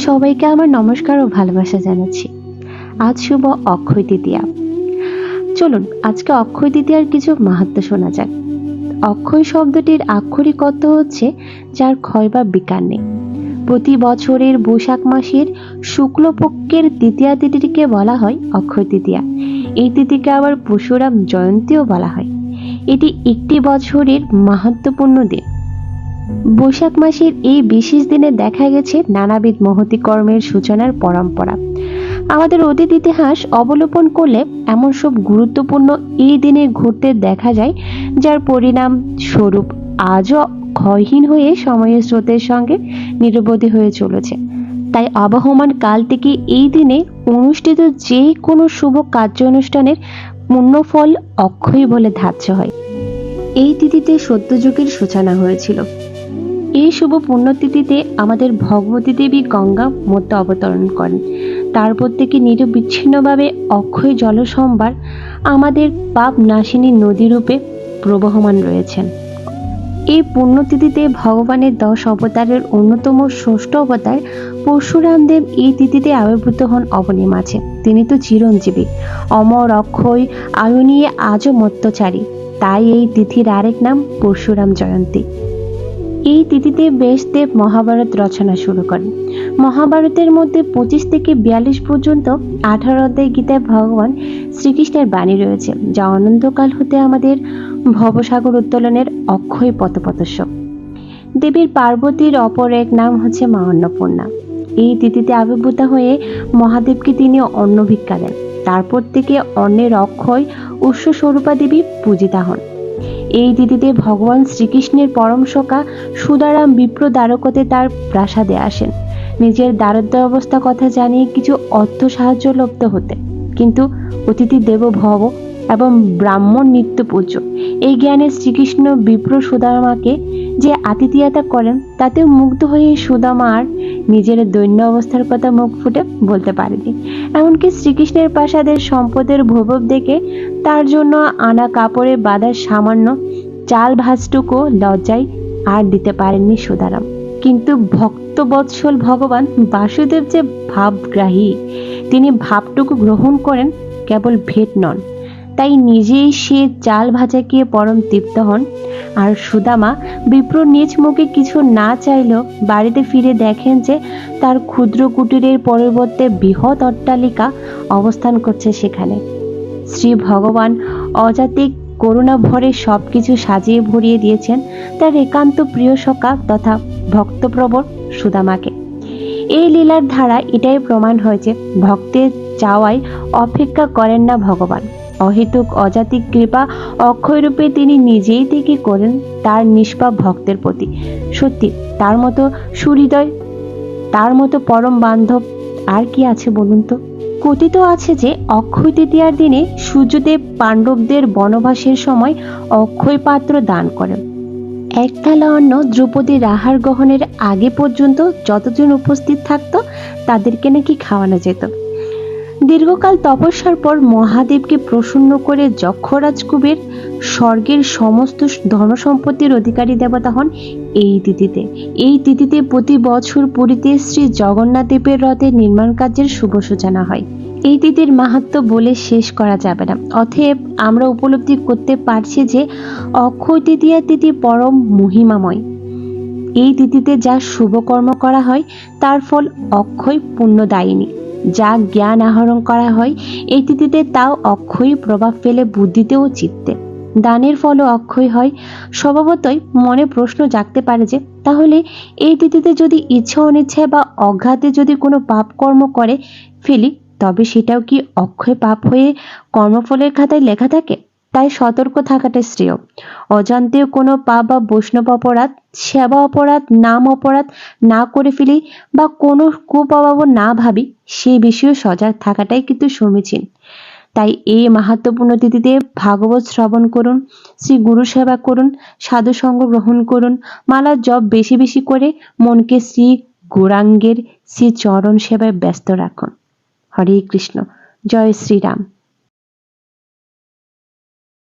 সবাইকে আমার নমস্কার ও ভালোবাসা জানাচ্ছি। আজ শুভ অক্ষয় তৃতীয়া। চলুন আজকে অক্ষয় তৃতীয়ার কিছু মাহাত্ম্য শোনা যাক। অক্ষয় শব্দটির আক্ষরিক অর্থ হচ্ছে যার ক্ষয় বা বিকার নেই। প্রতি বছরের বৈশাখ মাসের শুক্লপক্ষের তৃতীয়া তিথিটিকে বলা হয় অক্ষয় তৃতীয়া। এই তিথিকে আবার পরশুরাম জয়ন্তীও বলা হয়। এটি একটি বছরের মাহাত্ম্যপূর্ণ দিন। বৈশাখ মাসের এই বিশেষ দিনে দেখা গেছে নানাবিধ মহতী কর্মের সূচনার পরম্পরা। আমাদের অতীত ইতিহাস অবলোকন করলে এমন সব গুরুত্বপূর্ণ এই দিনে ঘটতে দেখা যায় যার পরিণাম স্বরূপ আজও ক্ষয়হীন হয়ে সময়ের স্রোতের সঙ্গে নিরবধি হয়ে চলেছে। তাই আবহমান কাল থেকে এই দিনে অনুষ্ঠিত যে কোনো শুভ কার্য অনুষ্ঠানের পুণ্যফল অক্ষয় বলে ধার্য হয়। এই তিথিতে সত্যযুগের সূচনা হয়েছিল। এই শুভ পুণ্যতিথিতে আমাদের ভগবতী দেবী গঙ্গা মধ্যে অবতরণ করেন। তারপর থেকে নিরবিচ্ছিন্নভাবে অক্ষয় জলসম্ভার আমাদের পাপ নাশিনী নদী রূপে প্রবহমান রয়েছেন। এই পুণ্যতিথিতে ভগবানের 10 অবতারের অন্যতম ষষ্ঠ অবতার পরশুরামদেব এই তিথিতে আবির্ভূত হন অবনী মাঝে। তিনি তো চিরঞ্জীবী, অমর, অক্ষয়, আয়ু নিয়ে আজও মত্তচারী। তাই এই তিথির আরেক নাম পরশুরাম জয়ন্তী। এই তিথিতে ব্যাসদেব মহাভারত রচনা শুরু করেন। মহাভারতের মধ্যে 25 থেকে 42 পর্যন্ত 18 অধ্যায় গীতায় ভগবান শ্রীকৃষ্ণের বাণী রয়েছে, যা অনন্তকাল হতে আমাদের ভবসাগর উত্তোলনের অক্ষয় পথপ্রদর্শক। দেবীর পার্বতীর অপর এক নাম হচ্ছে মা অন্নপূর্ণা। এই তিথিতে আবির্ভূত হয়ে মহাদেবকে তিনি অন্ন ভিক্ষা দেন। তারপর থেকে অন্নের অক্ষয় উৎস স্বরূপা দেবী পূজিতা হন। এই তিথিতে ভগবান শ্রীকৃষ্ণের পরম সখা সুদারাম বিপ্র দ্বারকতে তার প্রাসাদে আসেন নিজের দারিদ্র অবস্থা কথা জানিয়ে কিছু অর্থ সাহায্য লব্ধ হতে। কিন্তু অতিথি দেব ভব এবং ব্রাহ্মণ নিত্য পূজ্য এই জ্ঞানে শ্রীকৃষ্ণ বিপ্র সুদামাকে যে আতিথেয়তা করেন তাতে মুগ্ধ হয়ে সুদামা আর নিজের দৈন্য অবস্থার কথা মুখ ফুটে বলতে পারেনি। এমনকি শ্রীকৃষ্ণের প্রাসাদের সম্পদের ভৈভব দেখে তার জন্য আনা কাপড়ে বাঁধা সামান্য চাল ভাজটুকু লজ্জায় আর দিতে পারেননি সুদারাম। কিন্তু ভক্ত বৎসল ভগবান বাসুদেব যে ভাবগ্রাহী, তিনি ভাবটুকু গ্রহণ করেন, কেবল ভেট নন। তাই নিজেই সে চাল ভাজাকে পরম তৃপ্ত হন। আর সুদামা বিপ্র নিজ মুখে কিছু না চাইলেও বাড়িতে ফিরে দেখেন যে তার ক্ষুদ্র কুটিরের পরিবর্তে বৃহৎ অট্টালিকা অবস্থান করছে সেখানে। শ্রী ভগবান অজাতিক করুণা ভরে সবকিছু সাজিয়ে ভরিয়ে দিয়েছেন তার একান্ত প্রিয় সখা তথা ভক্তপ্রবর সুদামাকে। এই লীলার ধারা এটাই প্রমাণ হয়েছে ভক্তের চাওয়ায় অপেক্ষা করেন না ভগবান। অহেতুক অজাতিক কৃপা অক্ষয়রূপে তিনি নিজেই থেকে করেন তার নিষ্পাপ ভক্তের প্রতি। সত্যি তার মতো সুহৃদয়, তার মতো পরম বান্ধব আর কি আছে বলুন তো? কথিত আছে যে অক্ষয় তৃতীয়ার দিনে সূর্যদেব পাণ্ডবদের বনবাসের সময় অক্ষয় পাত্র দান করেন। এক থালা অন্ন দ্রৌপদীর আহার গ্রহণের আগে পর্যন্ত যতজন উপস্থিত থাকতো তাদেরকে নাকি খাওয়ানো যেত। দীর্ঘকাল তপস্যার পর মহাদেবকে প্রসন্ন করে যক্ষরাজ কুবের স্বর্গের সমস্ত ধনসম্পত্তির অধিকারী দেবতা হন এই তিথিতে। এই তিথিতে প্রতি বছর পুরীতে শ্রী জগন্নাথ দেবের রথের নির্মাণ কার্যের শুভ সূচনা হয়। এই তিথির মাহাত্ম্য বলে শেষ করা যাবে না। অতএব আমরা উপলব্ধি করতে পারছি যে অক্ষয় তৃতীয়া তিথি পরম মহিমাময়। এই তিথিতে যা শুভকর্ম করা হয় তার ফল অক্ষয় পুণ্যদায়িনী। যা জ্ঞান আহরণ করা হয় এই তিথিতে তাও অক্ষয় প্রভাব ফেলে বুদ্ধিতে ও চিত্তে। দানের ফলও অক্ষয় হয়। স্বভাবতই মনে প্রশ্ন জাগতে পারে যে তাহলে এই তিথিতে যদি ইচ্ছা অনিচ্ছায় বা অজ্ঞাতে যদি কোনো পাপ কর্ম করে ফেলি তবে সেটাও কি অক্ষয় পাপ হয়ে কর্মফলের খাতায় লেখা থাকে? তাই সতর্ক থাকাটা শ্রেয়। অজান্তেও কোনো পাপ বা বৈষ্ণব অপরাধ, সেবা অপরাধ, নাম অপরাধ না করে ফেলি বা কোনো কুপ্রভাব না ভাবি সে বিষয়ে সজাগ থাকাটাই কিন্তু সমীচীন। তাই এই মাহাত্ম্যপূর্ণ তিথিতে ভাগবত শ্রবণ করুন, শ্রী গুরু সেবা করুন, সাধু সঙ্গ গ্রহণ করুন, মালা জপ বেশি বেশি করে মনকে শ্রী গৌরাঙ্গের শ্রী চরণ সেবায় ব্যস্ত রাখুন। হরে কৃষ্ণ। জয় শ্রীরাম।